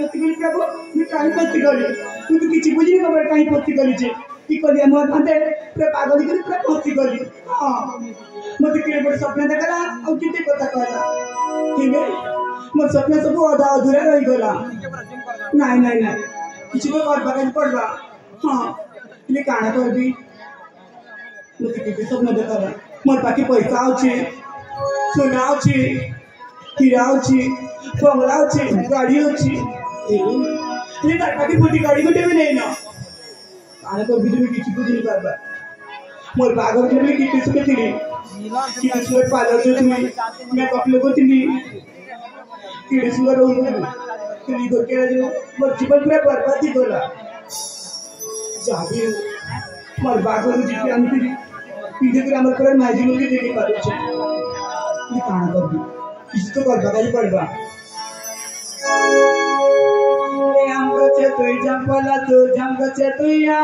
पत्ती गली प्रभु मैं कहीं पत्ती गली तू तो किसी बुझी नहीं खबर कहीं पत्ती गली छे की कली मोर माते पूरा पागल कर पूरा पत्ती गली हां मते के बड़ सपना देखला और किते कथा कहला ठीक है मोर सपना सब आधा अधूरा रही गला नहीं नहीं नहीं किसी को कर बगल पड़ला हां ले काना करबी मते के सपना देखला मोर पाके पैसा आछे सोना आछे हीरा आछे बंगला आछे गाड़ी आछे ये तार पाके मोटी गाड़ी गोटे भी नहीं ना काना करबी तुम किसी को नहीं पारबा मोर बागर के लिए किते सुके थी कि सुके पार्लर जो तुम्हें मैं कपले को थी कि सुके रोंग तुम को के जो मोर जीवन पूरा बर्बाद ही गला जाबी मोर बागर जी के अंतिम पीछे कर हमर पर माजी लोग देखे पारे छे ये काना करबी किसी तो कर बगाई पड़बा ए हम गचे तोई जंपला तो जंग गचे तोया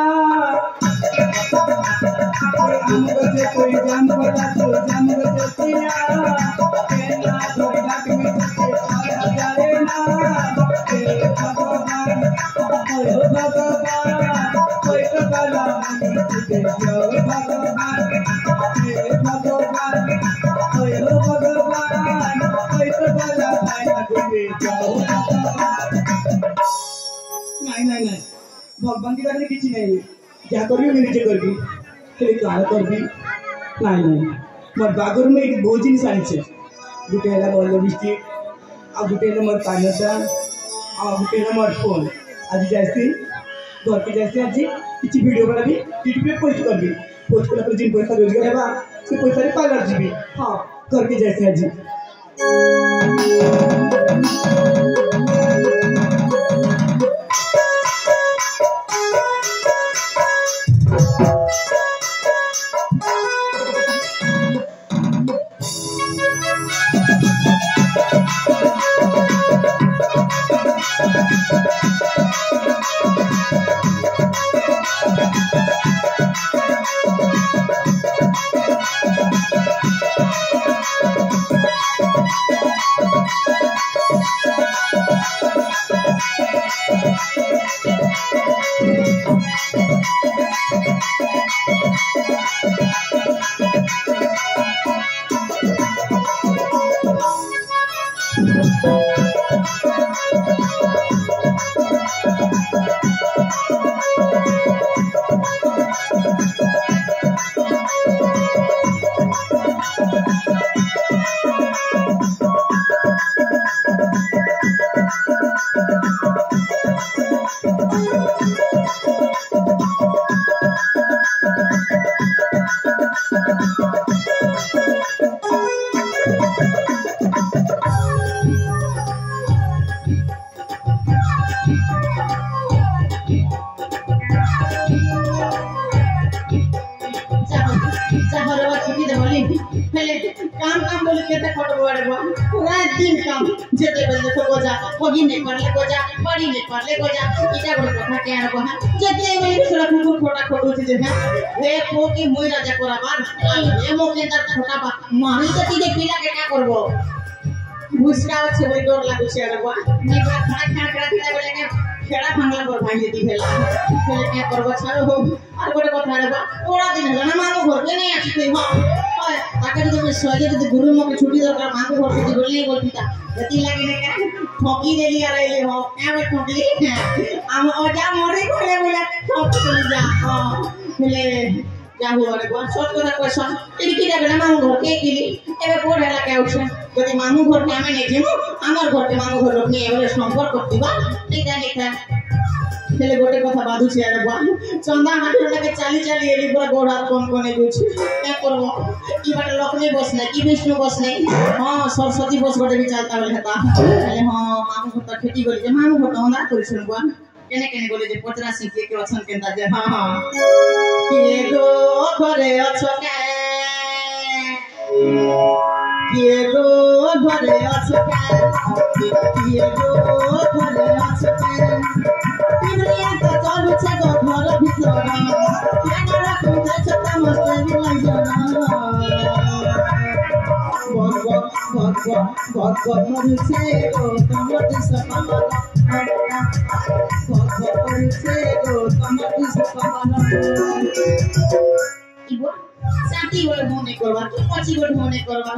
ए हम गचे तोई जंपला तो जंग गचे तोया केना तोई डाक में ते हजारे ना ए भगवान ओ भगवान कोई तो काला ते जो भगवान ए भगवान ओ भगवान कोई तो काला ते जो नहीं भगवान की बारे किसी नहीं क्या करबी मैं नीचे करबी खेले काल करबी नहीं मोर बागर में एक बहुत जिनिस आनी गुटे है बल्ल लिपस्टिक आ गुटे है मोर कानटा आ गुटे है मोर फोन आज जासी घर के जासी आज किसी वीडियो बना भी यूट्यूब पे पोस्ट करबी पोस्ट कला पर जिन पैसा रोजगार हेबा से पैसा रे पार्लर जीबी हां घर के जासी आज खेड़ा भांगला पर भाई दी भेला खेले के करबो छाड़ो हो और गोटे कथा रे बा ओरा दिन होला ना मामू घर के नहीं आछि हां ताके तो सजे तो गुरु मके छुट्टी दरकार मामू घर से बोलले बोलता जति लागे ने का ठोकी देली आ रही हो क्या में ठोकली हम ओजा मोरे कोले बोला ठोक चली जा हां खेले जा हुआ रे बा सत कथा क्वेश्चन एडी की देबे ना मामू घर के केली एबे बोल हैला के आउछ যদি মামু ঘর কে আমি নেজিম আমার ঘর কে মামু ঘর লোক নিয়ে এবারে সম্পর্ক দিবা এইটা লেখা ছেলে গোটে কথা বাদুছি আরে বা চন্দা হাঁটুটাকে চালি চালি এলি পুরো গোড় হাত কোন কোনে গুছি কি করব কি বাটা লক্ষ্মী বস নাই কি বিষ্ণু বস নাই হ্যাঁ সরস্বতী বস গোটে বি চালতা বলে হেতা তাহলে হ্যাঁ মামু ঘর তো খেটি গলি যে মামু ঘর তো না করিছন বা কেনে কেনে বলে যে 85 কে অছন কেনতা যে হ্যাঁ হ্যাঁ কি গো ঘরে আছো কে किए गो घरे आछके किए गो घरे आछके दुनिया तो चलु छ गो घर भितर केना राखु छता मस्ते मिलाई जाना भगवान मरु छे गो तमते सपना Ibu, sakit boleh mau korban, tu macam boleh mau korban.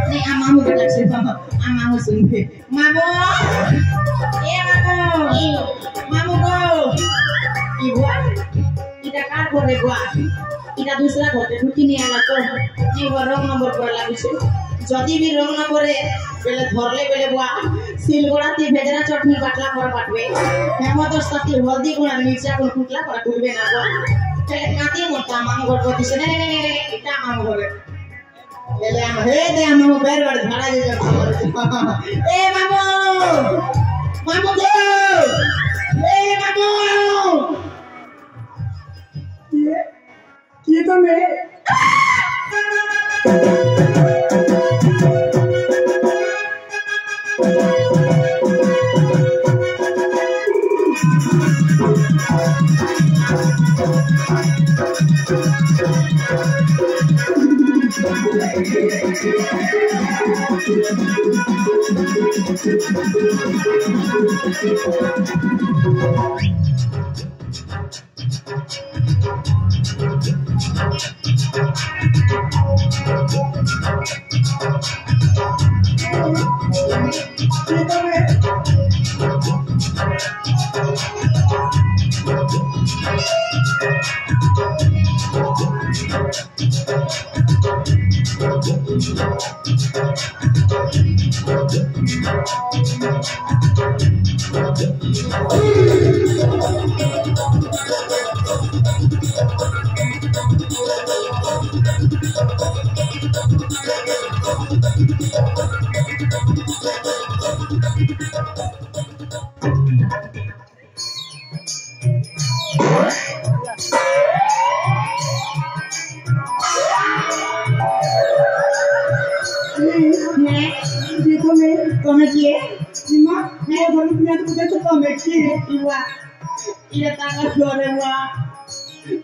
Ni amamu betul sih, amamu sungguh. Mamu, mamu go. Ibu, kita kan boleh buat. Kita दूसरा होते दुखी नहीं आला तो ये वो रंग नंबर पर लगी से जदी भी रंग नंबर है पहले धरले पहले बुआ सिलगोड़ा ती भेजरा चटनी बाटला पर बाटवे हेमदस्ता ती हल्दी गुण मिर्चा गुण कुटला पर कुटबे ना बुआ पहले काती मोटा मांग गणपति से ने इटा मांग होवे पहले हम हे दे हम बेर बेर धरा जे ए मामू मामू गो ए मामू ये तो मैं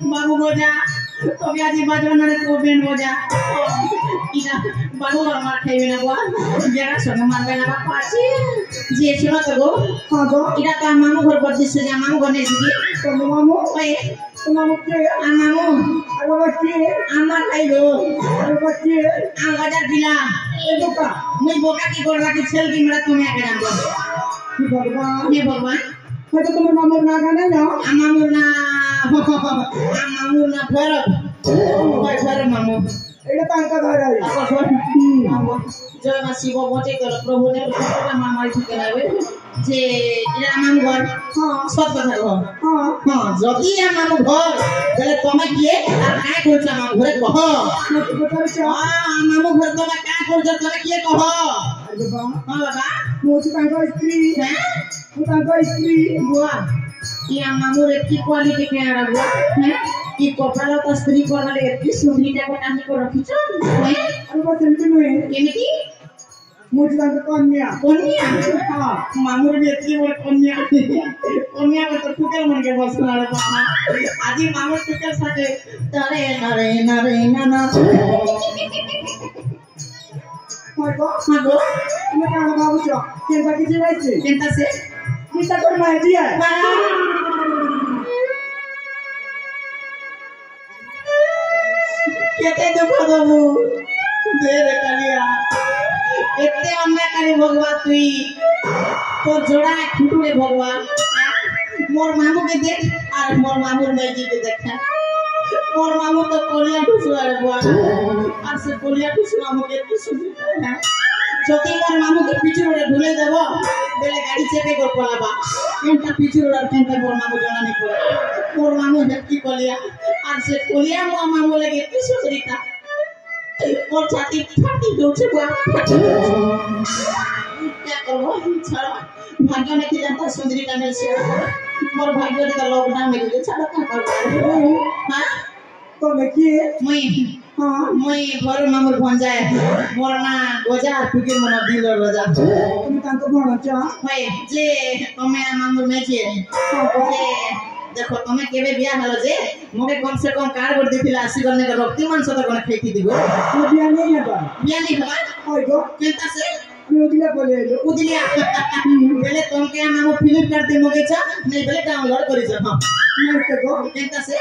Baru boja, tobi aja baju nane koben boja. Ina baru orang markai bina gua, jangan sono markai nama pasti. Jie cuma tego, ina ta mamu berbudi saja mamu gone juga. Kamu mamu, kamu ke? Amamu, aku baca, amar kayu, aku baca, angkajar bila. Itu kah? Mui boka ki gorga ki sel ki mera tume akan ambil. Ni Bhagwan. Macam teman mamu naga na? Amamurna Bharat. Bharat mamu. Ini tangka gara. Apa sih? Jangan masih bawa cek kalau Prabhu ni kita mama itu kena be. Je, ini amamu ghar. Sab kata ghar. Jadi amamu ghar. Kalau kamu kiye, apa kerja amamu ghar kah? Amamu ghar kamu apa kerja kamu kiye kah? Baba. Musuh tangka istri. Tangka istri. Buah. Yang mamu reti kualiti kaya ada buah. Ki kopala ta stri korna le reti sundri ta kona ni ko rakhicha. Aku baca itu nih. Kemiti? Musuh tangka konya. Konya. Mamu reti mor konya. Konya betul tukar mungkin bos nara mama. Aji mamu tukar saja. Tare nare nana. Mago. Ini kalau bagus ya. Kita kecil aja. Cinta sih. Kita korma dia. Kita itu kamu. Dere kaliya. Ette अन्य करी भगवान तुई. तो जोड़ा खुटुरे भगवान. मोर मामू के देख और मोर मामू मैजी के देखा. मोर मामू तो कोलिया टुसु आरे बुआ. और से कोलिया टुसु मामू के टुसु है. যদি মোর মামুকে পিছু ওড়ে ঢুলে দেব বেলে গাড়ি চেপে গো পলাবা কোনটা পিছু ওড়ার কোনটা মোর মামু জানানি করে মোর মামু ব্যক্তি কলিয়া আর সে কলিয়া মোর মামু লাগে কি সুন্দরিতা মোর ছাতি ফাটি দৌড়ছে বুয়া কি করব ছাড়া ভাগ্য নাকি জানতা সুন্দরিতা মিলছে মোর ভাগ্য দিকে লকডাউন মেলে ছাড়া কা করব হ্যাঁ तो देखिए মই ঘর মামুর ভঞ্জায় মোর না গজা ফিকির মন দিল রজা তুমি তাকে ভণছ হয় যে তুমি মামুর মেজে যে দেখো তুমি কেবে বিয়া হলো যে মোকে কম সে কম কার গড় দিছিলা আসিগনে রক্তি মাংস তো কোন খাইতি দিব বিয়া নেই হবা বিয়া নেই হবা হয় গো কেনতা সে আমি উদিলা বলে এলো उदिलिया बेले तुमके हम फ्लिपकार्ट दे मगे छ नहीं बेले डाउनलोड करि छ हां मैं तो केनता से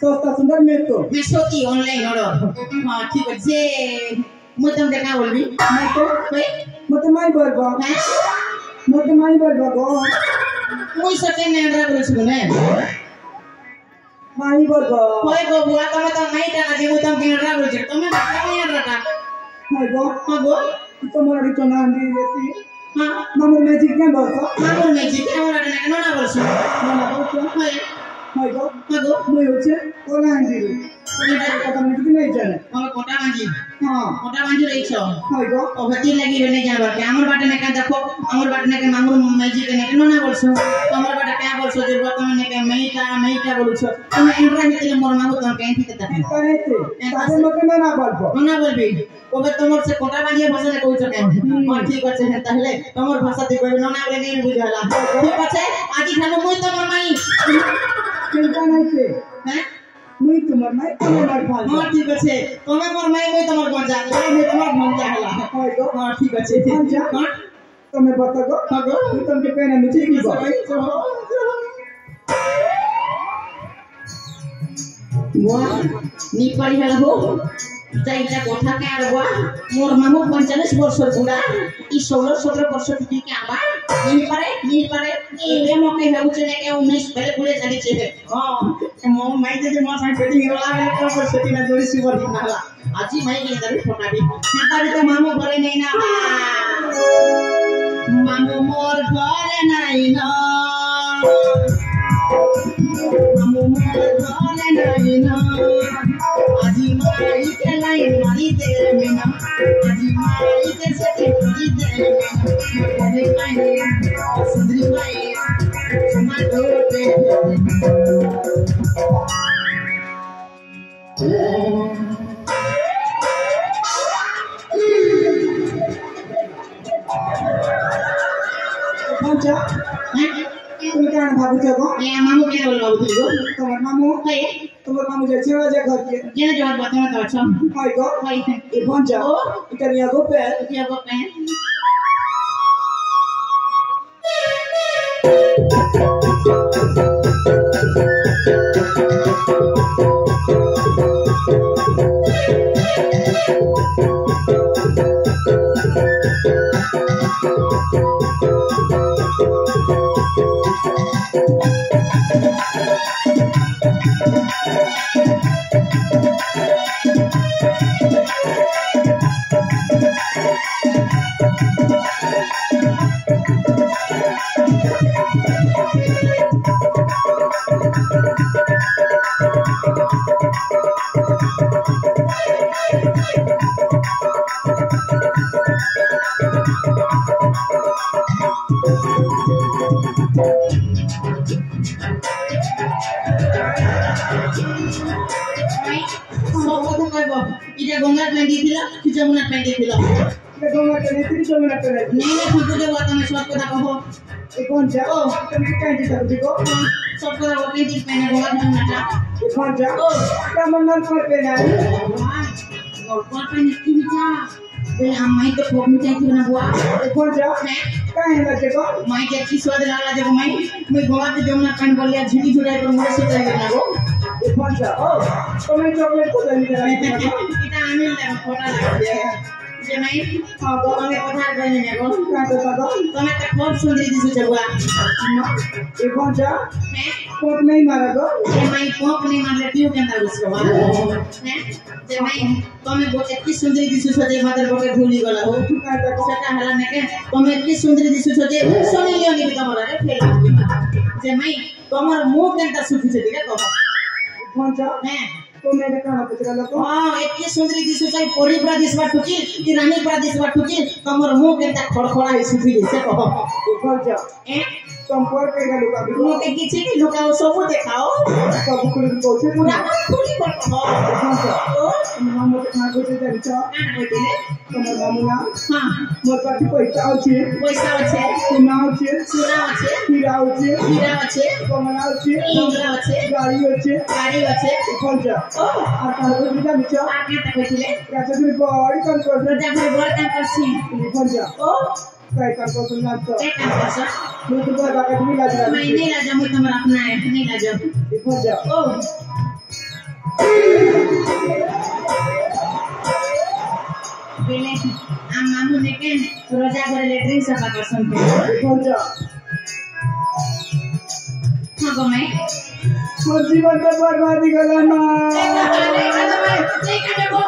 सस्ता सुंदर मैं तो मेशो की ऑनलाइन ऑर्डर हां ठीक है जे मु तुम देखा बोलबी मैं तो कोई मत माई बरबा हैं मत माई बरबा गो कोई सेकंड हैंड रा बोल छ ने माई बरबा कोई गो बुआ तुम तो नहीं जाना जे मु तुम के रा बोल छ तुम नहीं हैंड रा मैं गो हां गो तो मोरा की चना दी देती हां मामू मैजिक में बरबा मामू में जी के हमरा ने ना बोल छ ना बरबा हाय मैं गो हां गो मैं होचे कोना आंदी पता नहीं जाने हम कोटा मांजी हां कोटा मांजी रही छ मैं गो ओ भती लगी बने जाबा के हमर बाटे ने का देखो हमर बाटे ने के मांगुर मैजिक ने के ना बोल छ हमर बाटे क्या बोल छ जे तुम ने के मेईटा बोल छ तुम इंद्रा हितले मोर मांगु तुम के ठीक तक करे थे तारे मत ना बरबा ना बोलबी ओबे तुमर से कोटा मांजी भाषा ने कहू छ के हां ठीक আছে তাহলে তোমার ভাষা দি কইবে না বলে নেই বুঝালা ঠিক আছে আজি খানো মই তোমার মাই चिंता नहीं थे हैं मुई तुम्हार माई तुम्हार भाई हां ठीक আছে তুমি মোর মাই মই তোমার গঞ্জা মই তোমার মনটা হলা हां गो हां ठीक আছে हां तुम्हें बता गो हां गो तुम के पहने मुझे की गो वाह नी पड़ी हला हो जाइटा কথা কে আর ওয়া মোর মামু 45 বছর বুড়া ই 16 17 বছর থেকে কে আবা নি পারে এ মকে হেউছে না কে 19 বেলে বুড়ে চালিছে हां মো মাই যে মো সাই পেটি গলা বেলে তো সেটি না জড়ি সুবর দিনালা আজি মাই কে দাবি ফটাবি সেটাবি তো মামু ঘরে নেই না মামু মোর ঘরে নাই না মামু মোর ঘরে নাই না আজি মাই के लाइन मारी दे मेना আজি माई के सेटी मारी दे मेना अरे माई सुंदरी माई टमाटो पे पंचा तुम क्या भाभी थे गो ये मामू के बोल बाबू तुझको तुम्हार मामू है तुम्हार मामू जे छिवा जे घर के जेना जवाब बता तो अच्छा हाय गो हाय ए पंचा इकरिया गो पे ये वो पे इटा गंगा पेंडी थिला कि जमुना पेंडी थिला ये गंगा के नेत्री जमुना के नहीं खुद के बात में सब কথা कहो ए पंचा ओ तुम क्या जी कर दिगो सब কথা ओके जी पेने गंगा जमुना का ए पंचा ओ कमंडल पर पे ना और पर पे की बिचा बे हम माई तो फोक में जाती ना बुआ ए पंचा काहे लगे गो माई के की स्वाद लागला जब मैं गंगा के जमुना पेंड बोलिया झिली झुड़ाई पर मोरे से जाई ना गो ए पंचा ओ तुम्हें चॉकलेट को देनी है इटा आमिल ले फोटा लगे जे मैं हां तो हमें पता करने ने गो क्या तो पता तुम्हें तो खूब सुंदरी दिसु जबुआ ए पंचा कोट नहीं मारा गो जे मैं कोप नहीं मारले क्यों केंदा उसको हैं जे मैं तुम्हें बहुत इतनी सुंदरी दिसु सजे मादर बोके भूली गला हो सेटा हला ने के तुम्हें इतनी सुंदरी दिसु सजे सुनी लियो नि तमरा रे फेल जे मैं तमर मुंह केंता सुखी छे रे कहो पंचा हैं तो मेरे काना पचरा लको हां इतनी सुंदरी दिसु चाहि परी पूरा दिसवा ठुकी कि रानी पूरा दिसवा ठुकी तमर मुंह केंता खड़खड़ा है सुखी से कहो पंचा हैं संपर्क के लुका भी मोके किछि के लुकाओ सब देखाओ सब कुल कोचे पूरा खुली बटो तो नाम मत ना कोचे जानिछ कान कइले तमर मामुना हां मोर पाटी पैसा अछि पैसा আছে सुना अछि সোনা আছে हीरा अछि হীরা আছে कमला अछि কমলা আছে गाड़ी अछि গাড়ি আছে खर्चा ও आ कागज भी जानिछ আগে তা কইছিলে कैसे भी बड़ी कम कर রোজা ঘরে বড় কাম করছি खर्चा ও काय कर को सुना तो এক কাম করছ मैं तो बाबा का भी लाज रहा मैं नहीं लाजा मैं तुम्हारा अपना है नहीं लाजा खर्चा ओ बेले हम मामू ने के रोजा घरे लेटरिन सफा करसन के खर्चा हां गो मैं मोर जीवन का बर्बादी गला ना नहीं कर दो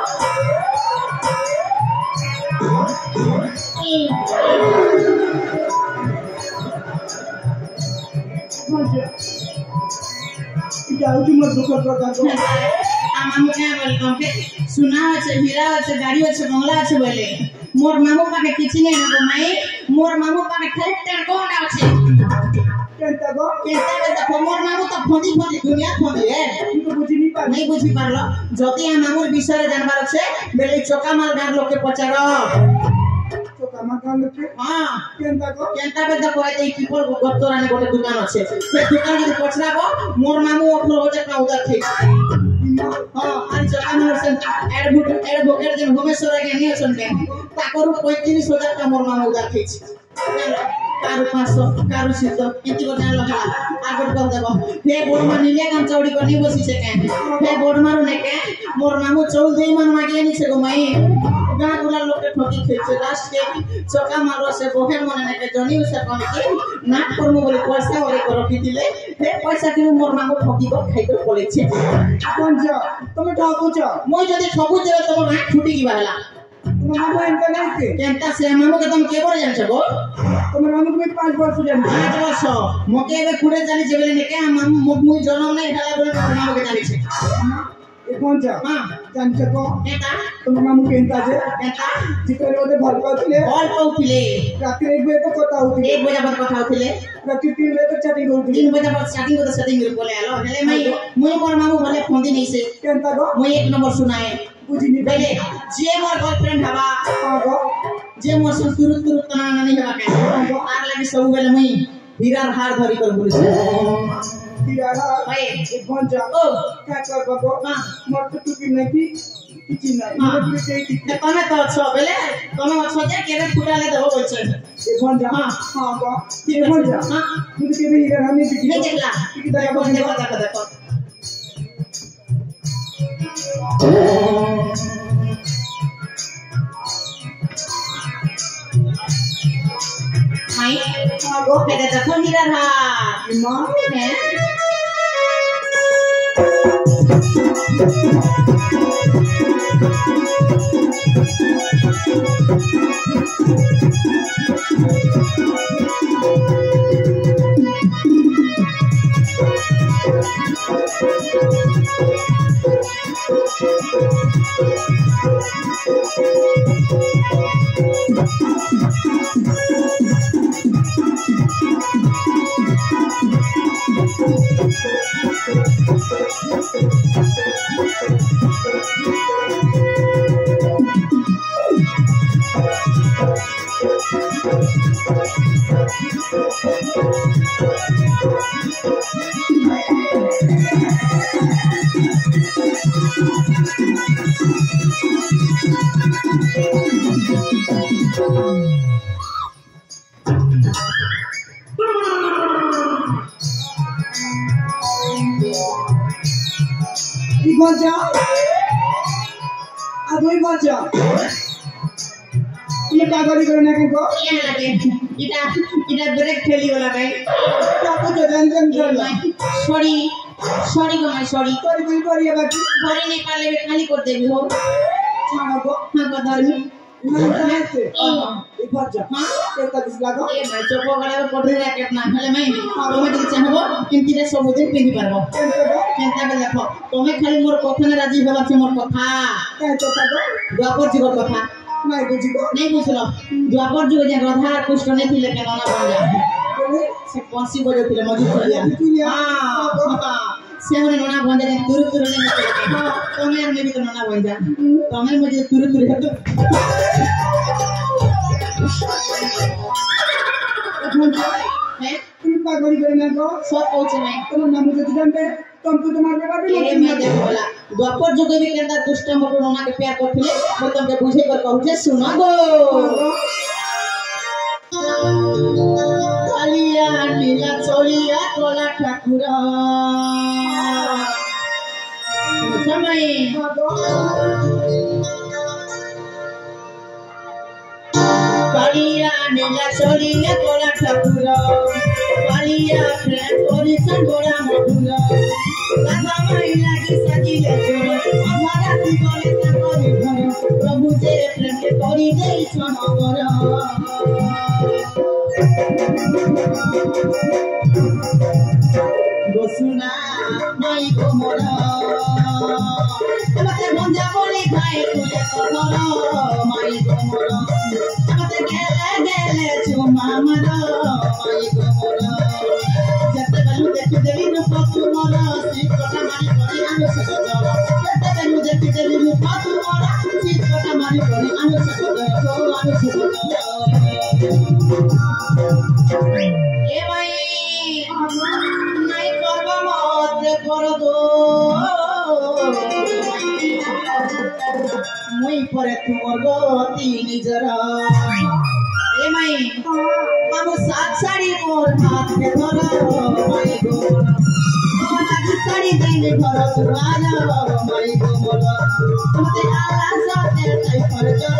खर्चा जाऊ जी मत दुख प्रकार को मामू क्या बोल के सुना আছে হীরা আছে গাড়ি আছে বাংলা আছে বলে মোর মামু পাকে কিছু নেই না গো মাই মোর মামু পাকে খালি টেরকোনা আছে केंता गो কেতা দেখো মোর মামু তো ফোনি ফোনি দুনিয়া ফোনি রে तो बुझी नहीं पानी नहीं बुझी पारलो যদি আ মামুর বিষয়ে জানবার আছে বেলে চোকা মালদার লোককে পচারো तो कामा का लोके হ্যাঁ केंता गो কেনটা বেদ কয় এই পিপল গত্তরানে গোটে দোকান আছে সেই দোকান যদি পচরাবো মোর মামু 18,000 টাকা উধার খাইছে হ্যাঁ আর চোকা মালর সে এডভোকেট যে ভুবনেশ্বর আগে নিয়ে আসেন তাকরু 35,000 টাকা মোর মামু উধার খাইছে কারু 500 কারু 600 এতি করে লাগা আগর কল দেব হে বড়মা নিলে কাম চৌড়ি করে বসিছে কেন হে বড়মারু নে কে মোর মামু 14 মান মাগিয়ে নিছে গো মাই গাঁ গুলা লোকে ঠকি খেছে লাস্ট কে চকা মারো সে বহের মনে নাকি জনি সে কোনে কি নাট করমু বলে পয়সা ওরে রখি দিলে হে পয়সা কি মোর মামু ঠকি কর খাই করে পড়েছে कौन जा तुम ठाको जा মই যদি ঠকু দেবে তোমার নাক ফুটি কি বাহলা तुम मामा इनका नहीं थे কেনটা সে মামু কে তুমি কে করে জানছ গো तुम मामा को 5 वर्ष जान 5 বর্ষ মকে এবে কুড়ে জানি যে বলে নেকে মামু মুই জনম নাই হেলা বলে মোর মামুকে জানিছে ये कौन जा हां जान सको এটা तुम मामा केंता जे এটা जितने ओदे भल पाउतले বল পাউଥିଲେ रात एक बजे तो कथा होती एक बजे पर কথা হতিলে रात 3 बजे तक चैटिंग होती 3 बजे पर स्टार्टिंग होता सेटिंग করে বলে আলো হেলে মাই মুই মোর মামু বলে ফোন দি নিছে केंता गो মুই এক নম্বর শুনায় बुझी नहीं বেলে যে মোর গার্লফ্রেন্ড হবা हां गो যে মোর সুরুত তুরুত না নানি হবা কে আর লাগি সব বেলে মুই হীরার হার ধরি করে বলিছে तिरारा ভাই ये कौन जा ও क्या कर बाबा हां मोर तो तू की नहीं किछि नहीं हाँ। मोर पे कई তে তুমি তো আছো বেলে তুমি আছো যে কেবে ফুটালে দেব বলছে ये कौन जा हाँ। हां गो ঠিক ये कौन আছে जा হ্যাঁ तू के भी इधर हमें दिखी नहीं देखला कि देखो দেখো দেখো দেখো মাই हां गो এটা দেখো হীরার হার मां হ্যাঁ ये कौन जा अब वही कौन जा ये पागल करने के को ये लगे इटा ब्रेक फेली वाला भाई आपको तो रंजन कर sorry sorry go my sorry पर कोई पर ये बाकी घरे निकाले बे खाली कर देबी हो छाना को हां को धर्मी नहीं करते एक बार जा हां एक का दिस लागो ए भाई चोको गला पटरी रैकेट ना हले मैं তুমি যদি চাহবো কিন্তু রে সব দিন পিন্ধি পারবো কেনটা বে দেখো তুমি খালি মোর কথানে রাজি হবা আছে মোর কথা क्या तो का দ্বাপর যুগর কথা नहीं बुझी को नहीं বুঝলো দ্বাপর যুগে যে রাধা আর কৃষ্ণ নেই থিলে কেন না বল যা बोले से कौसी बजे ଥିଲେ ମଜୁରିଆ ମଜୁରିଆ। से मने नोना बंदे ने तुरु तुरु ने तमे यार में भी तो नोना बंदा तमे मुझे तुरु तुरु है तो है तुम पागल करना को सब पहुंचे मैं तुम नाम मुझे जानते तुम तो तुम्हारे बाबा भी के मैं देख बोला द्वापर जुग भी केंदा दुष्ट मोटो नोना के प्यार करथिले मो तुमके बुझे कर कहूचे सुना गो कालिया नीला चोलिया कोला ठाकुर समय कालिया नीला चोलिया कोला ठाकुर कालिया प्रेम कोरी संगोरा मधुरा लागा माई लागी सजिले चोर हमारा ती बोले ताकोरी घर प्रभु जे प्रेम के कोरी देई छन मोर गोसुना माई को मोर मते गंजा बोली खाए तुले कमर माई को मोर मते गेले गेले चुमा मर माई को मोर जते बलु देखि देली न पतु मोर सी कथा मारी करी आनो से जर जते बलु देखि देली न पतु मोर सी कथा मारी करी आनो से जर तो आनो से जर ए भाई नहीं करबा मत कर दो मुई परे तुमर गति निजर ए माई मामू सात साड़ी मोर हाथ में धर माई गो लागी साड़ी देने घर दुआर माई गो मोर तुमते आला सते तै पर जर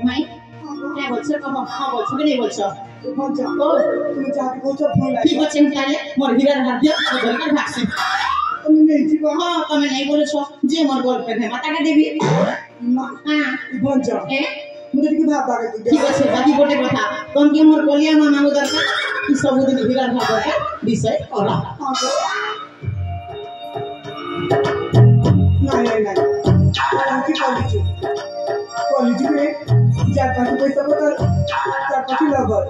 माई माई क्या बोलছো कम हां बोलছো कि नहीं बोलছো मजा ओ তুমি যাকে বলছো ফোন লাগে ठीक আছে তাহলে মোর হীরার হাত দিয়ে ধরে করে ভাগছি তুমি নেই জীবন हां তুমি नहीं बोलছো যে মোর গার্লফ্রেন্ড है মাথাটা দেবি না हां মজা ए मुझे কি ভাব লাগে তুই ঠিক আছে বাকি গোটে কথা কোন কি মোর কলিয়া মামু দরকার কি ସବୁদিন হীরার হাত দরকার বিষয় করা नहीं नहीं की कॉलेज में चार पाँच पैसा बता चार पाँच लगभग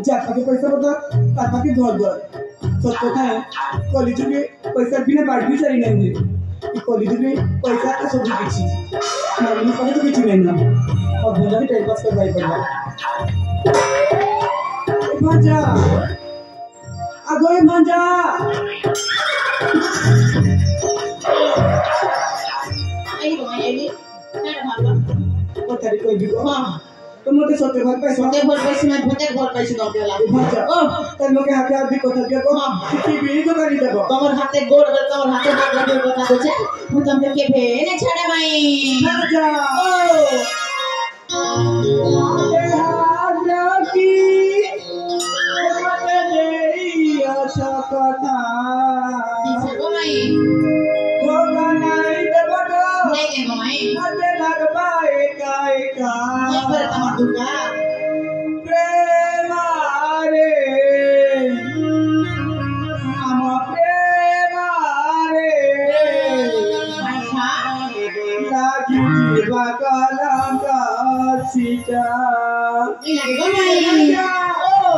चार पाँच पैसा बता चार पाँच घर सच कथा है कॉलेज में पैसा बिना बाढ़ भी चली नहीं हुए कॉलेज में पैसा तो सब किसी मालूम पड़े तो किसी नहीं ना और भला भी टाइम पास करवाई पड़ेगा मजा आगो मजा आई गो आई नहीं भागला पतारी कोई भी को हां तो मोटे सोते भर पैसा सोते भर पैसे में भूते भर पैसे दो के लाग मजा ओ तन लोग हाथे हाथ भी कोथा के को किसी भी तो करी देबो তোমার হাতে গোড় গল তোমার হাতে গোড় গল কথা বলছে মু তোমাকে কে ভেনে ছাড়ে ভাই मजा ও हाथी मते देई अच्छा कथा দিছে গো ভাই होगा नहीं देबो तो नहीं गो भाई मते लगबाए काय का नहीं पर তোমার দুকা प्रेम रे हम प्रेम रे अच्छा लागी जीवा कलंका सीता ये लगे गो भाई ओ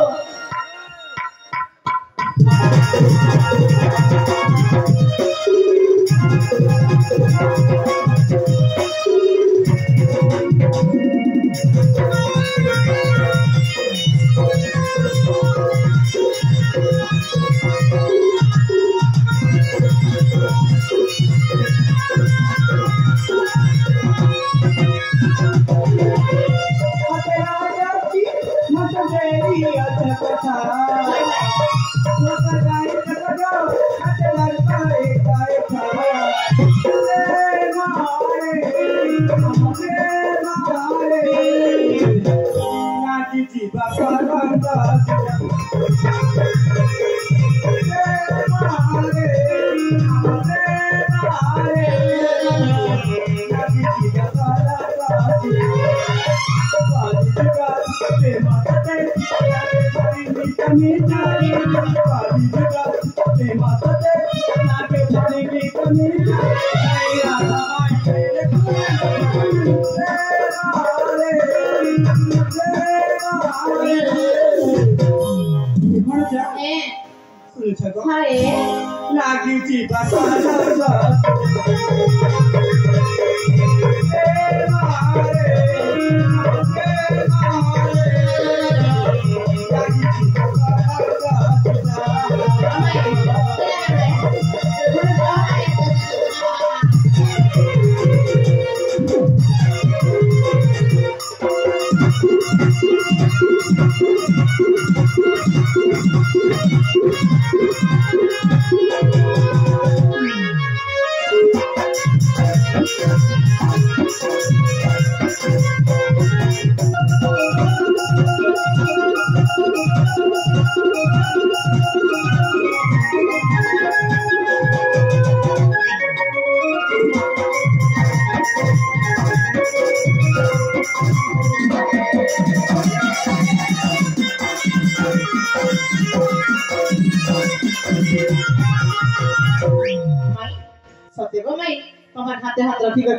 मजा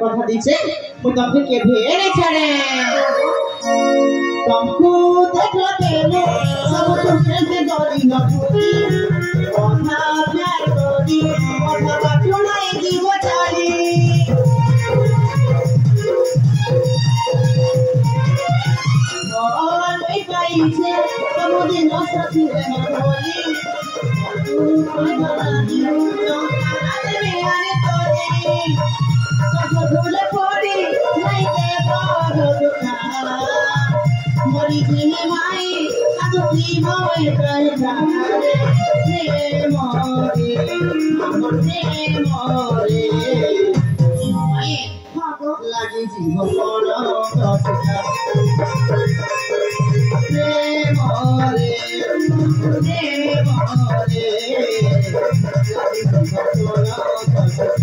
কথা দিছে মই তোমাকে কেভে রে ছাড়ে तुमको देखो तेरे सब तुमसे डरी न भूली কথা প্যার করি কথা বাটুনাই দিব চালি ওই পাইছে সমুদ্রে নসাথি রে মলি তুই বাড়ি তো আরে মেরে তোরে ভুলে পড়ি নাই দেব দুঃখা মরি দিনে মাই আদুকি ময় কইরা রে মরে আমার রে মরে মাই হাগো লাগি জীবন দশটা রে মরে লাগি জীবন দশটা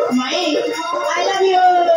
Mai, I love you.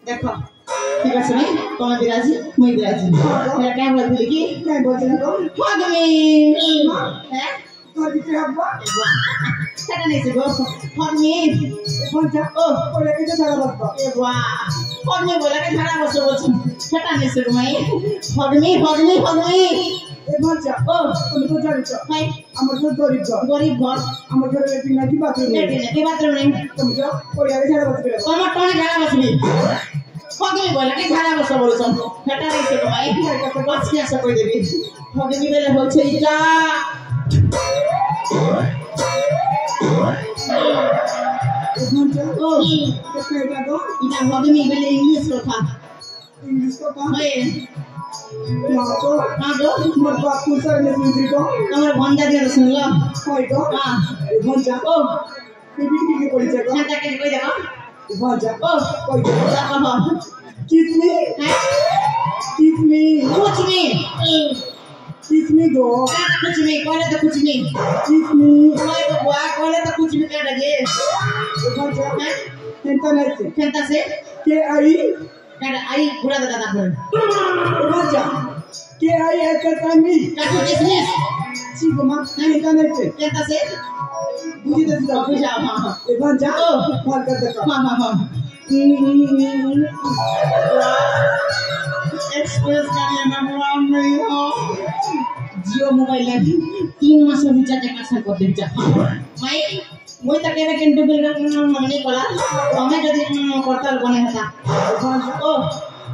देखो ठीक है सुने कौन बिराजी मैं बिराजी मेरा क्या बोल रही कि क्या बोलते ना कौन भाग में हैं तो दिखे अब्बा क्या नहीं से गो भाग में कौन जा ओ बोले कि चला बाबा ए वाह भाग में बोला कि झगड़ा बसो बसो क्या नहीं से मैं भाग में ए बोल जा ओ तुम तो जान छ भाई हमर तो गरीब घर हमर घर लेकिन ना की बाथरूम नहीं तुम जाओ कोड़िया के झगड़ा बस कौन टोने झगड़ा बसबी फगमी बोला के झाड़ा बस बोलछन फेटा नहीं से भाई के बस के सब कोई देबी फगमी बेले होल छै इटा ओ किसने क्या दो इटा फगमी बेले इंग्लिश को था है हां दो मोर बाप को सर ने सुन को हमर भंडा दे सुन लो होय तो हां भंडा ओ बीबी की कोई जगह छाता के कोई जगह भंडा ओ कोई जगह किसने गो कुछ नहीं कोले तो कुछ नहीं किसने कोई तो बुआ कोले तो कुछ भी कर दे भंडा फेंटा से के आई पूरा दादा पर भंडा के आई है करता नहीं काटू किसने Chico, ma, नहीं करने से केता से बुझी दे दो बुझा हां हां इवन जा कॉल कर दे हां हां हां एक्सप्रेस का ये नंबर नहीं हो जियो मोबाइल ले 3 मास रिचार्ज कैसे कर दे जा माई মই তাকে কিন্তু বিল মনে কলা তুমি যদি করতাল বনে হতা ও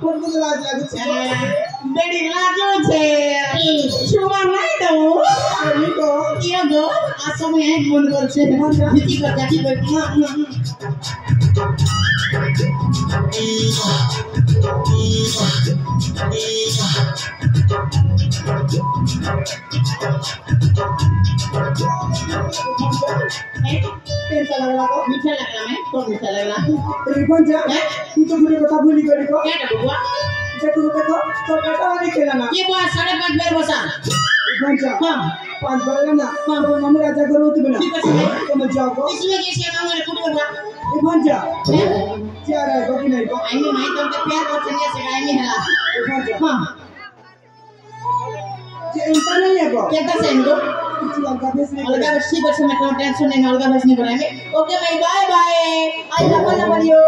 কোন কোন লাজ লাগছে বেড়ি লাগছে শুবা নাই তো এই তো কি গো আসলে এক মন করছে ভিতি কর দেখি কই कैसा लग रहा मीठा लगला मैं तो मीठा लगला रिबन जा तू तो पूरे बता बोली करी को क्या डबुआ देखो देखो तो बेटा वाली खेला ना ये बुआ 5.5 बार बसा रिबन जा हां 5 बार ना हां तो हम राजा करो तो बिना ठीक है तो मैं जाओ को इसमें कैसे काम है कुछ बुआ रिबन जा क्या रहा है कि नहीं को आई में मैं तुमके प्यार करते हैं से गाय में हला रिबन जा हां ये इंसान नहीं है को कहता से इनको अलगा बेस नहीं अलगा बस ठीक है मैं कोई टेंशन नहीं अलगा बस नहीं बनाएंगे ओके भाई bye bye I love you